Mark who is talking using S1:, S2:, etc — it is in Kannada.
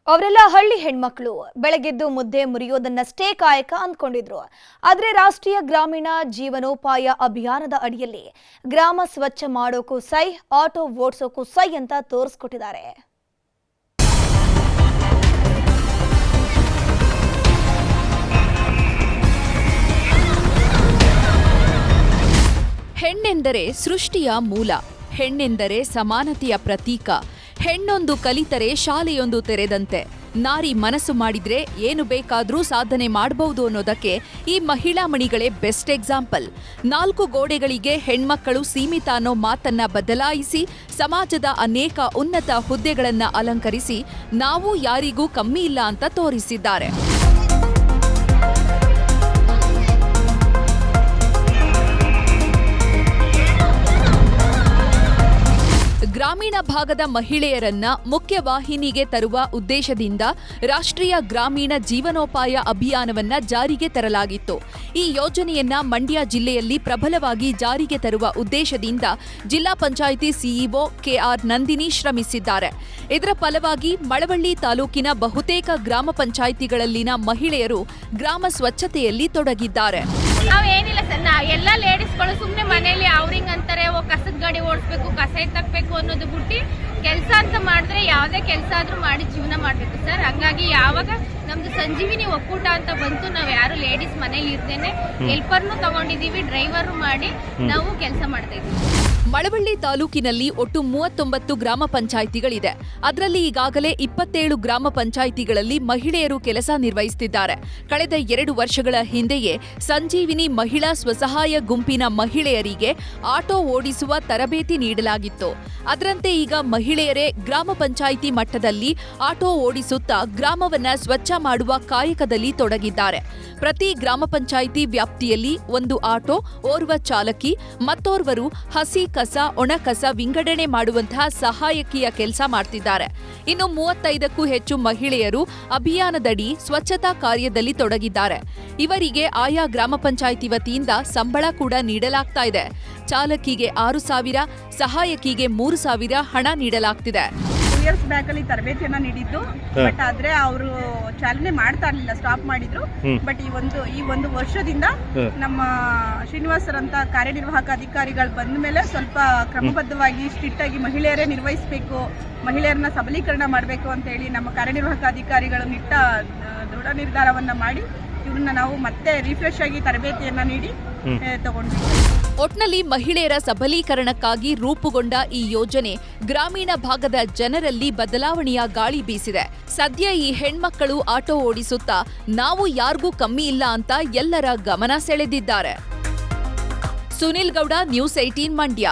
S1: ಅವರೆಲ್ಲ ಹಳ್ಳಿ ಹೆಣ್ಮಕ್ಳು ಬೆಳಗೆದ್ದು ಮುದ್ದೆ ಮುರಿಯೋದನ್ನಷ್ಟೇ ಕಾಯಕ ಅಂದ್ಕೊಂಡಿದ್ರು. ಆದರೆ ರಾಷ್ಟ್ರೀಯ ಗ್ರಾಮೀಣ ಜೀವನೋಪಾಯ ಅಭಿಯಾನದ ಅಡಿಯಲ್ಲಿ ಗ್ರಾಮ ಸ್ವಚ್ಛ ಮಾಡೋಕು ಸೈ, ಆಟೋ ಓಡಿಸೋಕು ಸೈ ಅಂತ ತೋರಿಸ್ಕೊಟ್ಟಿದ್ದಾರೆ.
S2: ಹೆಣ್ಣೆಂದರೆ ಸೃಷ್ಟಿಯ ಮೂಲ, ಹೆಣ್ಣೆಂದರೆ ಸಮಾನತೆಯ ಪ್ರತೀಕ. ಹೆಣ್ಣೊಂದು ಕಲಿತರೆ ಶಾಲೆಯೊಂದು ತೆರೆದಂತೆ. ನಾರಿ ಮನಸ್ಸು ಮಾಡಿದ್ರೆ ಏನು ಬೇಕಾದ್ರೂ ಸಾಧನೆ ಮಾಡಬಹುದು ಅನ್ನೋದಕ್ಕೆ ಈ ಮಹಿಳಾ ಮಣಿಗಳೇ ಬೆಸ್ಟ್ ಎಕ್ಸಾಂಪಲ್. 4 ಗೋಡೆಗಳಿಗೆ ಹೆಣ್ಮಕ್ಕಳು ಸೀಮಿತ ಅನ್ನೋ ಮಾತನ್ನ ಬದಲಾಯಿಸಿ ಸಮಾಜದ ಅನೇಕ ಉನ್ನತ ಹುದ್ದೆಗಳನ್ನ ಅಲಂಕರಿಸಿ ನಾವು ಯಾರಿಗೂ ಕಮ್ಮಿ ಇಲ್ಲ ಅಂತ ತೋರಿಸಿದ್ದಾರೆ. ಗ್ರಾಮೀಣ ಭಾಗದ ಮಹಿಳೆಯರನ್ನ ಮುಖ್ಯವಾಹಿನಿಗೆ ತರುವ ಉದ್ದೇಶದಿಂದ ರಾಷ್ಟ್ರೀಯ ಗ್ರಾಮೀಣ ಜೀವನೋಪಾಯ ಅಭಿಯಾನವನ್ನ ಜಾರಿಗೆ ತರಲಾಗಿತ್ತು. ಈ ಯೋಜನೆಯನ್ನ ಮಂಡ್ಯ ಜಿಲ್ಲೆಯಲ್ಲಿ ಪ್ರಬಲವಾಗಿ ಜಾರಿಗೆ ತರುವ ಉದ್ದೇಶದಿಂದ ಜಿಲ್ಲಾ ಪಂಚಾಯಿತಿ ಸಿಇಒ ಕೆಆರ್ ನಂದಿನಿ ಶ್ರಮಿಸಿದ್ದಾರೆ. ಇದರ ಫಲವಾಗಿ ಮಳವಳ್ಳಿ ತಾಲೂಕಿನ ಬಹುತೇಕ ಗ್ರಾಮ ಪಂಚಾಯಿತಿಗಳಲ್ಲಿನ ಮಹಿಳೆಯರು ಗ್ರಾಮ ಸ್ವಚ್ಛತೆಯಲ್ಲಿ ತೊಡಗಿದ್ದಾರೆ.
S3: ನಾವೇನಿಲ್ಲ ಸರ್, ಎಲ್ಲ ಲೇಡೀಸ್ಗಳು ಸುಮ್ಮನೆ ಮನೆಯಲ್ಲಿ ಅವ್ರಿಂಗ್ ಅಂತಾರೆ, ಕಸದ ಗಾಡಿ ಓಡಿಸ್ಬೇಕು, ಕಸ ಎತ್ತಬೇಕು ಅನ್ನೋದು ಬಿಟ್ಟು ಕೆಲಸ ಅಂತ ಮಾಡಿದ್ರೆ ಯಾವುದೇ ಕೆಲಸ ಆದ್ರೂ ಮಾಡಿ ಜೀವನ ಮಾಡ್ಬೇಕು ಸರ್. ಹಂಗಾಗಿ ಯಾವಾಗ ನಮ್ದು ಸಂಜೀವಿನಿ ಒಕ್ಕೂಟ ಅಂತ ಬಂತು, ನಾವ್ ಯಾರು ಲೇಡೀಸ್ ಮನೇಲಿ ಇರ್ತೇನೆ ಹೆಲ್ಪರ್ನು ತಗೊಂಡಿದೀವಿ, ಡ್ರೈವರ್ ಮಾಡಿ ನಾವು ಕೆಲಸ ಮಾಡ್ತಾ ಇದೀವಿ.
S2: ಮಳವಳ್ಳಿ ತಾಲೂಕಿನಲ್ಲಿ ಒಟ್ಟು 39 ಗ್ರಾಮ ಪಂಚಾಯಿತಿಗಳಿದೆ. ಅದರಲ್ಲಿ ಈಗಾಗಲೇ 27 ಗ್ರಾಮ ಪಂಚಾಯಿತಿಗಳಲ್ಲಿ ಮಹಿಳೆಯರು ಕೆಲಸ ನಿರ್ವಹಿಸುತ್ತಿದ್ದಾರೆ. ಕಳೆದ 2 ವರ್ಷಗಳ ಹಿಂದೆಯೇ ಸಂಜೀವಿನಿ ಮಹಿಳಾ ಸ್ವಸಹಾಯ ಗುಂಪಿನ ಮಹಿಳೆಯರಿಗೆ ಆಟೋ ಓಡಿಸುವ ತರಬೇತಿ ನೀಡಲಾಗಿತ್ತು. ಅದರಂತೆ ಈಗ ಮಹಿಳೆಯರೇ ಗ್ರಾಮ ಪಂಚಾಯಿತಿ ಮಟ್ಟದಲ್ಲಿ ಆಟೋ ಓಡಿಸುತ್ತಾ ಗ್ರಾಮವನ್ನ ಸ್ವಚ್ಛ ಮಾಡುವ ಕಾಯಕದಲ್ಲಿ ತೊಡಗಿದ್ದಾರೆ. ಪ್ರತಿ ಗ್ರಾಮ ಪಂಚಾಯಿತಿ ವ್ಯಾಪ್ತಿಯಲ್ಲಿ ಒಂದು ಆಟೋ, ಓರ್ವ ಚಾಲಕಿ, ಮತ್ತೋರ್ವರು ಹಸಿ ಕಸ, ಒಣ ಕಸ ವಿಂಗಡಣೆ ಮಾಡುವಂತಹ ಸಹಾಯಕಿಯ ಕೆಲಸ ಮಾಡ್ತಿದ್ದಾರೆ. ಇನ್ನು 35ಕ್ಕೂ ಹೆಚ್ಚು ಮಹಿಳೆಯರು ಅಭಿಯಾನದಡಿ ಸ್ವಚ್ಛತಾ ಕಾರ್ಯದಲ್ಲಿ ತೊಡಗಿದ್ದಾರೆ. ಇವರಿಗೆ ಆಯಾ ಗ್ರಾಮ ಪಂಚಾಯಿತಿ ವತಿಯಿಂದ ಸಂಬಳ ಕೂಡ ನೀಡಲಾಗ್ತಾ ಇದೆ. ಚಾಲಕಿಗೆ 6,000, ಸಹಾಯಕಿಗೆ 3,000 ಹಣ ನೀಡಲಾಗ್ತಿದೆ.
S4: 2 ಇಯರ್ಸ್ ಬ್ಯಾಕ್ ಅಲ್ಲಿ ತರಬೇತಿಯನ್ನ ನೀಡಿದ್ದು, ಬಟ್ ಆದ್ರೆ ಅವರು ಚಾಲನೆ ಮಾಡ್ತಾ ಇರಲಿಲ್ಲ, ಸ್ಟಾಪ್ ಮಾಡಿದ್ರು. ಬಟ್ ಈ ಒಂದು ವರ್ಷದಿಂದ ನಮ್ಮ ಶ್ರೀನಿವಾಸರಂತ ಕಾರ್ಯನಿರ್ವಾಹಕ ಅಧಿಕಾರಿಗಳು ಬಂದ ಮೇಲೆ ಸ್ವಲ್ಪ ಕ್ರಮಬದ್ಧವಾಗಿ ಸ್ಟ್ರಿಕ್ಟ್ ಆಗಿ ಮಹಿಳೆಯರೇ ನಿರ್ವಹಿಸಬೇಕು, ಮಹಿಳೆಯರನ್ನ ಸಬಲೀಕರಣ ಮಾಡಬೇಕು ಅಂತ ಹೇಳಿ ನಮ್ಮ ಕಾರ್ಯನಿರ್ವಾಹಕ ಅಧಿಕಾರಿಗಳು ದೃಢ ನಿರ್ಧಾರವನ್ನ ಮಾಡಿ ಇವ್ರನ್ನ ನಾವು ಮತ್ತೆ ರಿಫ್ರೆಶ್ ಆಗಿ ತರಬೇತಿಯನ್ನ ನೀಡಿ ತಗೊಂಡ್ವಿ.
S2: ಒಟ್ನಲ್ಲಿ ಮಹಿಳೆಯರ ಸಬಲೀಕರಣಕ್ಕಾಗಿ ರೂಪುಗೊಂಡ ಈ ಯೋಜನೆ ಗ್ರಾಮೀಣ ಭಾಗದ ಜನರಲ್ಲಿ ಬದಲಾವಣೆಯ ಗಾಳಿ ಬೀಸಿದೆ. ಸದ್ಯ ಈ ಹೆಣ್ಮಕ್ಕಳು ಆಟೋ ಓಡಿಸುತ್ತಾ ನಾವು ಯಾರಿಗೂ ಕಮ್ಮಿ ಇಲ್ಲ ಅಂತ ಎಲ್ಲರ ಗಮನ ಸೆಳೆದಿದ್ದಾರೆ. ಸುನಿಲ್ ಗೌಡ, ನ್ಯೂಸ್ 18 ಮಂಡ್ಯ.